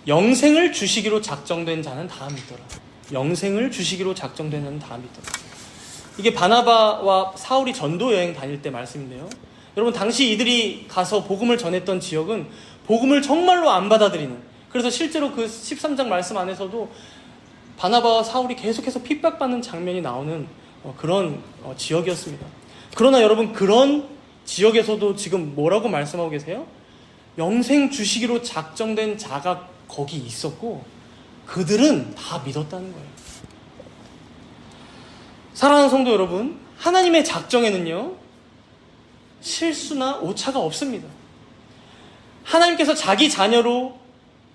영생을 주시기로 작정된 자는 다 믿더라. 영생을 주시기로 작정된 자는 다 믿더라. 이게 바나바와 사울이 전도 여행 다닐 때 말씀인데요. 여러분, 당시 이들이 가서 복음을 전했던 지역은 복음을 정말로 안 받아들이는, 그래서 실제로 그 13장 말씀 안에서도 바나바와 사울이 계속해서 핍박받는 장면이 나오는 그런 지역이었습니다. 그러나 여러분, 그런 지역에서도 지금 뭐라고 말씀하고 계세요? 영생 주시기로 작정된 자가 거기 있었고 그들은 다 믿었다는 거예요. 사랑하는 성도 여러분, 하나님의 작정에는요, 실수나 오차가 없습니다. 하나님께서 자기 자녀로,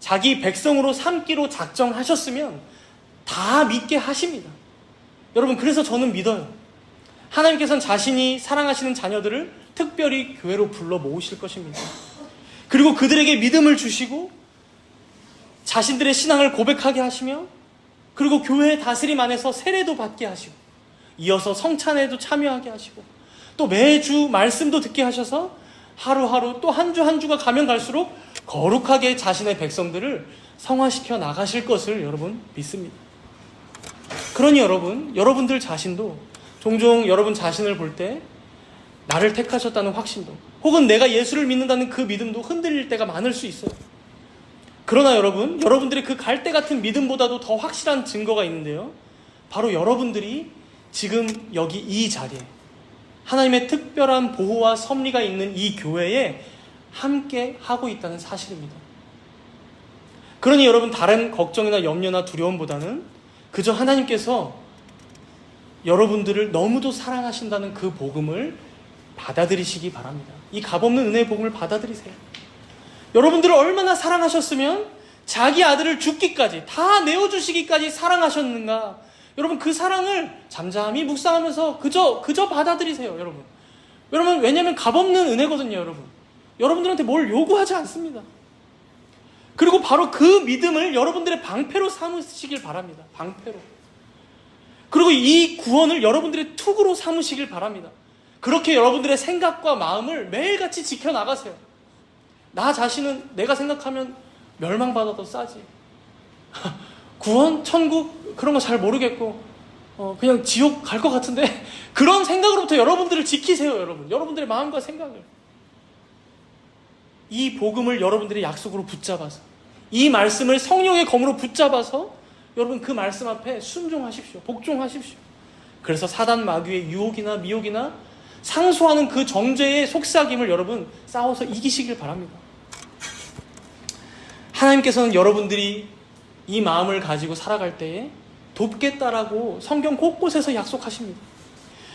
자기 백성으로 삼기로 작정하셨으면 다 믿게 하십니다. 여러분, 그래서 저는 믿어요. 하나님께서는 자신이 사랑하시는 자녀들을 특별히 교회로 불러 모으실 것입니다. 그리고 그들에게 믿음을 주시고 자신들의 신앙을 고백하게 하시며, 그리고 교회의 다스림 안에서 세례도 받게 하시고, 이어서 성찬에도 참여하게 하시고, 또 매주 말씀도 듣게 하셔서 하루하루 또 한 주 한 주가 가면 갈수록 거룩하게 자신의 백성들을 성화시켜 나가실 것을 여러분 믿습니다. 그러니 여러분들 자신도 종종 여러분 자신을 볼 때 나를 택하셨다는 확신도, 혹은 내가 예수를 믿는다는 그 믿음도 흔들릴 때가 많을 수 있어요. 그러나 여러분들의 그 갈대 같은 믿음보다도 더 확실한 증거가 있는데요. 바로 여러분들이 지금 여기 이 자리에 하나님의 특별한 보호와 섭리가 있는 이 교회에 함께 하고 있다는 사실입니다. 그러니 여러분, 다른 걱정이나 염려나 두려움보다는 그저 하나님께서 여러분들을 너무도 사랑하신다는 그 복음을 받아들이시기 바랍니다. 이 값없는 은혜의 복음을 받아들이세요. 여러분들을 얼마나 사랑하셨으면 자기 아들을 죽기까지, 다 내어주시기까지 사랑하셨는가. 여러분, 그 사랑을 잠잠히 묵상하면서 그저 받아들이세요. 여러분, 왜냐하면 값없는 은혜거든요. 여러분들한테 뭘 요구하지 않습니다. 그리고 바로 그 믿음을 여러분들의 방패로 삼으시길 바랍니다. 방패로. 그리고 이 구원을 여러분들의 투구로 삼으시길 바랍니다. 그렇게 여러분들의 생각과 마음을 매일같이 지켜나가세요. 나 자신은 내가 생각하면 멸망받아도 싸지. 구원, 천국 그런 거 잘 모르겠고 그냥 지옥 갈 것 같은데, 그런 생각으로부터 여러분들을 지키세요. 여러분들의 마음과 생각을. 이 복음을 여러분들의 약속으로 붙잡아서, 이 말씀을 성령의 검으로 붙잡아서 여러분 그 말씀 앞에 순종하십시오. 복종하십시오. 그래서 사단 마귀의 유혹이나 미혹이나 상소하는 그 정죄의 속삭임을 여러분 싸워서 이기시길 바랍니다. 하나님께서는 여러분들이 이 마음을 가지고 살아갈 때에 돕겠다라고 성경 곳곳에서 약속하십니다.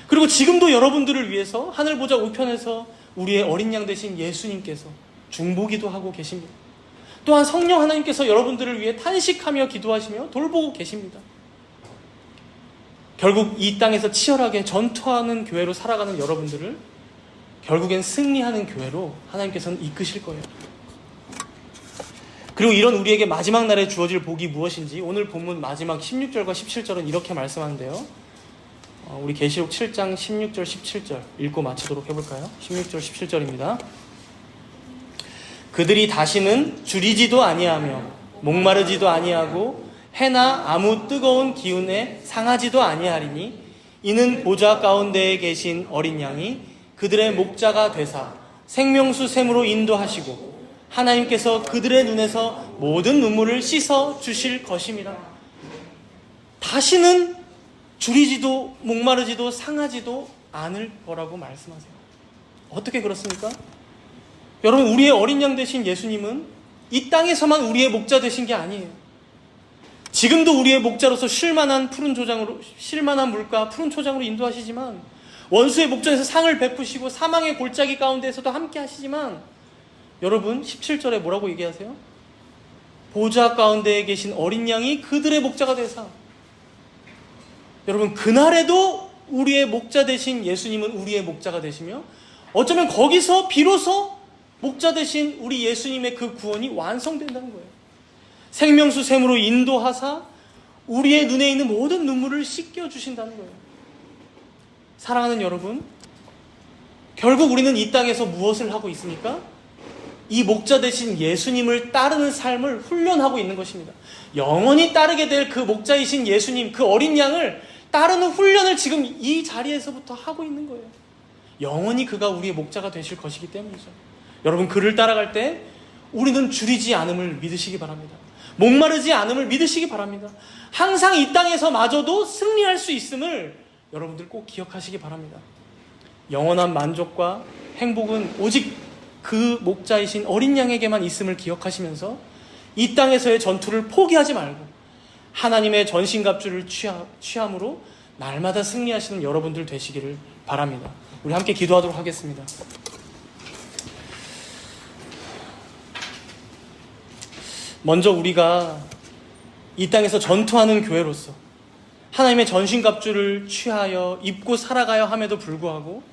그리고 지금도 여러분들을 위해서 하늘보좌 우편에서 우리의 어린 양 되신 예수님께서 중보기도 하고 계십니다. 또한 성령 하나님께서 여러분들을 위해 탄식하며 기도하시며 돌보고 계십니다. 결국 이 땅에서 치열하게 전투하는 교회로 살아가는 여러분들을 결국엔 승리하는 교회로 하나님께서는 이끄실 거예요. 그리고 이런 우리에게 마지막 날에 주어질 복이 무엇인지 오늘 본문 마지막 16절과 17절은 이렇게 말씀하는데요. 우리 계시록 7장 16절 17절 읽고 마치도록 해볼까요? 16절 17절입니다. 그들이 다시는 줄이지도 아니하며 목마르지도 아니하고 해나 아무 뜨거운 기운에 상하지도 아니하리니 이는 보좌 가운데에 계신 어린 양이 그들의 목자가 되사 생명수 샘으로 인도하시고 하나님께서 그들의 눈에서 모든 눈물을 씻어 주실 것임이라. 다시는 줄이지도 목마르지도 상하지도 않을 거라고 말씀하세요. 어떻게 그렇습니까? 여러분, 우리의 어린 양 되신 예수님은 이 땅에서만 우리의 목자 되신 게 아니에요. 지금도 우리의 목자로서 쉴만한 물과 푸른 초장으로 인도하시지만, 원수의 목전에서 상을 베푸시고 사망의 골짜기 가운데에서도 함께 하시지만, 여러분 17절에 뭐라고 얘기하세요? 보좌 가운데에 계신 어린 양이 그들의 목자가 되사. 여러분, 그날에도 우리의 목자 되신 예수님은 우리의 목자가 되시며 어쩌면 거기서 비로소 목자 되신 우리 예수님의 그 구원이 완성된다는 거예요. 생명수 샘으로 인도하사 우리의 눈에 있는 모든 눈물을 씻겨주신다는 거예요. 사랑하는 여러분, 결국 우리는 이 땅에서 무엇을 하고 있습니까? 이 목자 되신 예수님을 따르는 삶을 훈련하고 있는 것입니다. 영원히 따르게 될 그 목자이신 예수님, 그 어린 양을 따르는 훈련을 지금 이 자리에서부터 하고 있는 거예요. 영원히 그가 우리의 목자가 되실 것이기 때문이죠. 여러분, 그를 따라갈 때 우리는 줄이지 않음을 믿으시기 바랍니다. 목마르지 않음을 믿으시기 바랍니다. 항상 이 땅에서 마저도 승리할 수 있음을 여러분들 꼭 기억하시기 바랍니다. 영원한 만족과 행복은 오직 그 목자이신 어린 양에게만 있음을 기억하시면서 이 땅에서의 전투를 포기하지 말고 하나님의 전신갑주를 취함으로 날마다 승리하시는 여러분들 되시기를 바랍니다. 우리 함께 기도하도록 하겠습니다. 먼저 우리가 이 땅에서 전투하는 교회로서 하나님의 전신갑주를 취하여 입고 살아가야 함에도 불구하고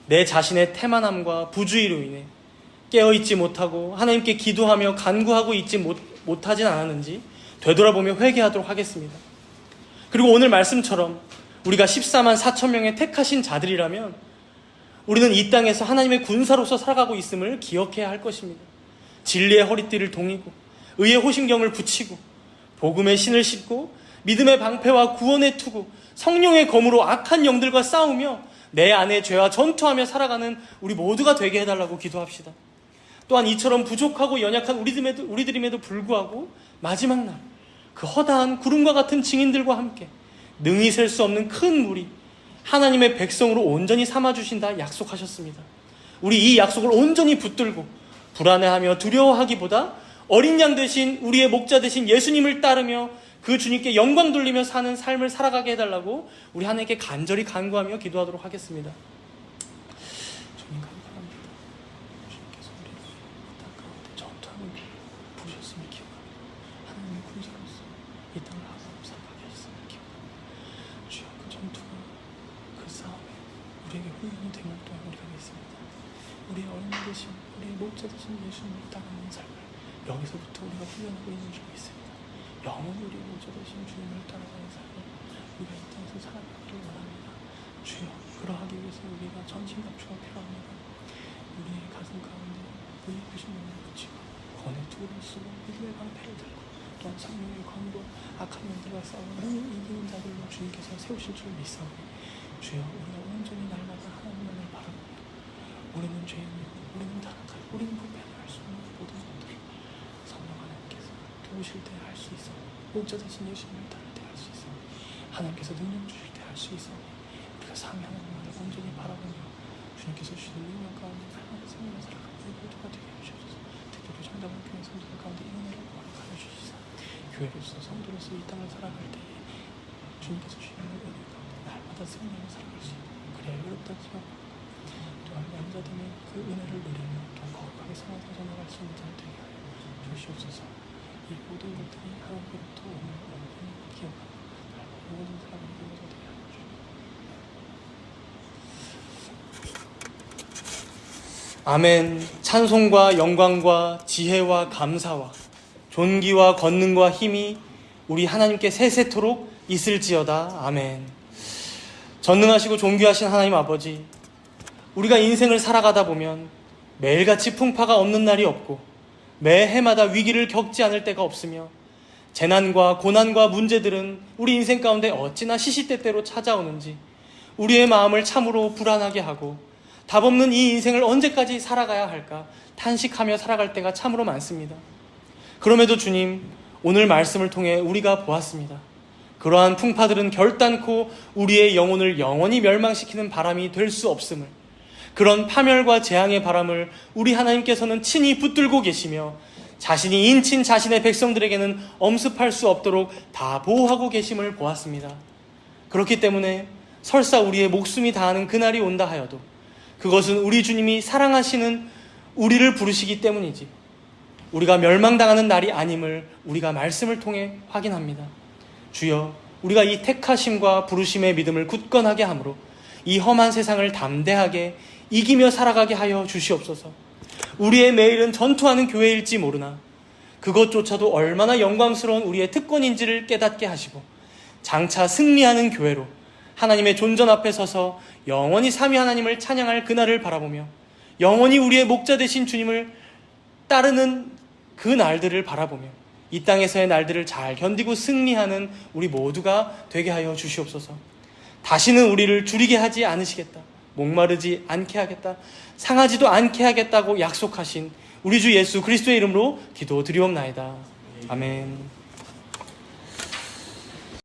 내 자신의 태만함과 부주의로 인해 깨어있지 못하고 하나님께 기도하며 간구하고 있지 못하진 않았는지 되돌아보며 회개하도록 하겠습니다. 그리고 오늘 말씀처럼 우리가 14만 4천 명의 택하신 자들이라면 우리는 이 땅에서 하나님의 군사로서 살아가고 있음을 기억해야 할 것입니다. 진리의 허리띠를 동이고 의의 호심경을 붙이고 복음의 신을 신고 믿음의 방패와 구원의 투구, 성령의 검으로 악한 영들과 싸우며 내 안의 죄와 전투하며 살아가는 우리 모두가 되게 해달라고 기도합시다. 또한 이처럼 부족하고 연약한 우리들임에도 불구하고 마지막 날 그 허다한 구름과 같은 증인들과 함께 능히 셀 수 없는 큰 무리 하나님의 백성으로 온전히 삼아주신다 약속하셨습니다. 우리 이 약속을 온전히 붙들고 불안해하며 두려워하기보다 어린 양 되신 우리의 목자 되신 예수님을 따르며 그 주님께 영광 돌리며 사는 삶을 살아가게 해달라고 우리 하나님께 간절히 간구하며 기도하도록 하겠습니다. 주님 감사합니다. 주님께서 우리를 이 땅 가운데 전투하는 부르셨음을 기억합니다. 하나님의 군사로서 이 땅을 항상 살아가게 하셨음을 기억합니다. 주여, 그 전투가 그 싸움에 우리에게 훈련이 되는 동안 우리가 믿습니다. 우리의 어린 되신 우리의 목자 되신 예수님을 따르는 삶을 여기서부터 우리가 훈련하고 있는 줄 믿습니다. 영원히 우리의 목자 되신 주님을 따라가는 삶을 우리가 이 땅에서 살아가기를 원합니다. 주여, 그러하기 위해서 우리가 전신갑주가 필요합니다. 우리의 가슴 가운데 의의 호심경을 붙이고 권의 투구를 쓰고 믿음의 방패를 들고 또한 성령의 검으로 악한 영들과 싸우는 이기는 자들로 주님께서 세우실 줄 믿사오니 주여, 우리가 온전히 날마다 하나님만을 바라보며 우리는 죄인이고 우리는 타락하고 우리는 불패할 수 없는 모든 것들을 성령 하나님께서 도우실 때 할 수 있어 목자 되신 예수님을 따를 때 할 수 있어 하나님께서 능력 주실 때 할 수 있어 우리가 삼위 하나님만을 온전히 바라보며 주님께서 주시는 능력 가운데 날마다 생명을 살아가는 우리 모두가 되게 해주셔서 특별히 정답은 교회 성도들 가운데 이 은혜를 허락하여 주시사 교회로서 성도로서 이 땅을 살아갈 때에 주님께서 주시는 은혜 가운데 날마다 승리하며 살아갈 수 있고 그래야 외롭다 지만 또한 남자되면 그 은혜를 누리며 또 거룩하게 살아서 전해갈 수 있는 자를 되게 하여 주시옵소서. 이 모든 것들이 하나님께로부터 오는 온전히 기억하고 모든 사람을 위해서 되게 하여 주옵소서. 아멘. 찬송과 영광과 지혜와 감사와 존귀와 권능과 힘이 우리 하나님께 세세토록 있을지어다. 아멘. 전능하시고 존귀하신 하나님 아버지, 우리가 인생을 살아가다 보면 매일같이 풍파가 없는 날이 없고 매해마다 위기를 겪지 않을 때가 없으며 재난과 고난과 문제들은 우리 인생 가운데 어찌나 시시때때로 찾아오는지 우리의 마음을 참으로 불안하게 하고 답 없는 이 인생을 언제까지 살아가야 할까 탄식하며 살아갈 때가 참으로 많습니다. 그럼에도 주님, 오늘 말씀을 통해 우리가 보았습니다. 그러한 풍파들은 결단코 우리의 영혼을 영원히 멸망시키는 바람이 될 수 없음을, 그런 파멸과 재앙의 바람을 우리 하나님께서는 친히 붙들고 계시며 자신이 인친 자신의 백성들에게는 엄습할 수 없도록 다 보호하고 계심을 보았습니다. 그렇기 때문에 설사 우리의 목숨이 다하는 그날이 온다 하여도 그것은 우리 주님이 사랑하시는 우리를 부르시기 때문이지 우리가 멸망당하는 날이 아님을 우리가 말씀을 통해 확인합니다. 주여, 우리가 이 택하심과 부르심의 믿음을 굳건하게 함으로 이 험한 세상을 담대하게 이기며 살아가게 하여 주시옵소서. 우리의 매일은 전투하는 교회일지 모르나 그것조차도 얼마나 영광스러운 우리의 특권인지를 깨닫게 하시고 장차 승리하는 교회로 하나님의 존전 앞에 서서 영원히 삼위 하나님을 찬양할 그날을 바라보며 영원히 우리의 목자 되신 주님을 따르는 그 날들을 바라보며 이 땅에서의 날들을 잘 견디고 승리하는 우리 모두가 되게 하여 주시옵소서. 다시는 우리를 줄이게 하지 않으시겠다, 목마르지 않게 하겠다, 상하지도 않게 하겠다고 약속하신 우리 주 예수 그리스도의 이름으로 기도드리옵나이다. 아멘.